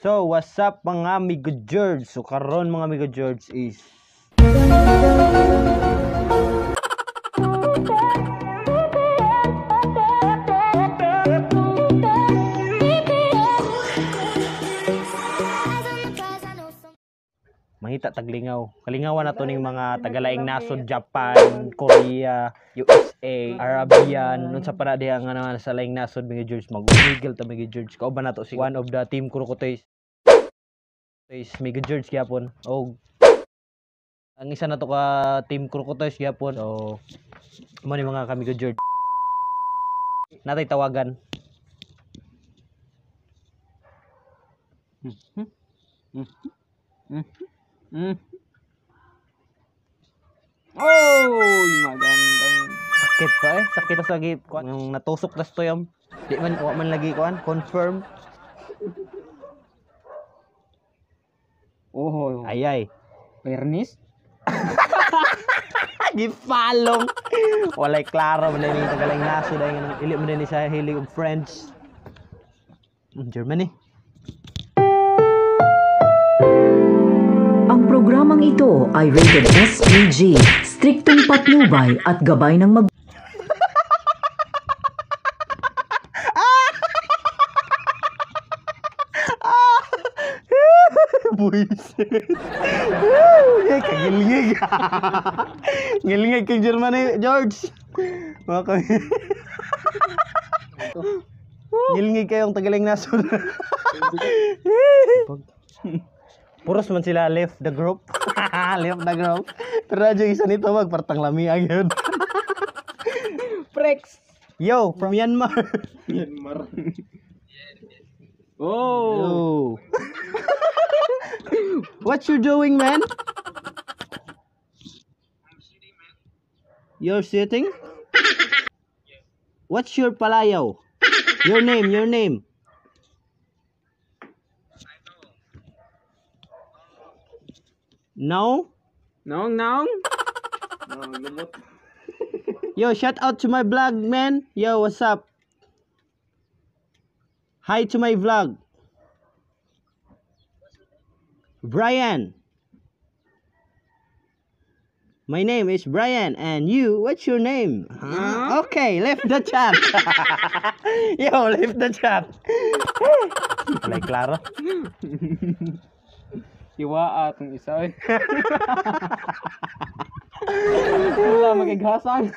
So, what's up mga amigo George? So, karon mga amigo George is mangita taglingaw. Kalingawan na to ning mga tagalaing nasod, Japan, Korea, USA, Arabian, nun sa para diha nga naman sa laing nasod mga George, mag-illegal ta mga George. Kauban na to si one of the team Crocodiles. Mga George gyapon. Og ang isa na to ka team Crocodiles gyapon. So mo ni mga kami George. Natay tawagan. Oh, magandang Sakit pa sakit sa gip. Yung natusok tas to yam. Di man wa man lagi kuan confirm. oh, Ayay. fairness. Gipalong. Walay klaro man ni tagalang naso dahil nga dili man ni sa hilig og friends. Germany. Ang programang ito ay rated SPG, striktong patnubay at gabay ng mag... Buisit. Kagilingig. Ngilingig kang Germany, George. Mga ngilingig kayong tagaling naso. Puros man sila left the group. Left the group. Pero radyo isa nito magpartang lami agad. Prex. Yo, from Myanmar. Myanmar. Oh. Yo. What you doing, man? You're sitting? What's your palayaw? Your name. No? Nong. Yo, shout out to my vlog, man. Yo, what's up? Hi to my vlog. Brian. My name is Brian, and you, what's your name? Huh? Okay, left the chat. Yo, left the chat. Walay klaro. Iwa atong isa eh. Wala magighasan.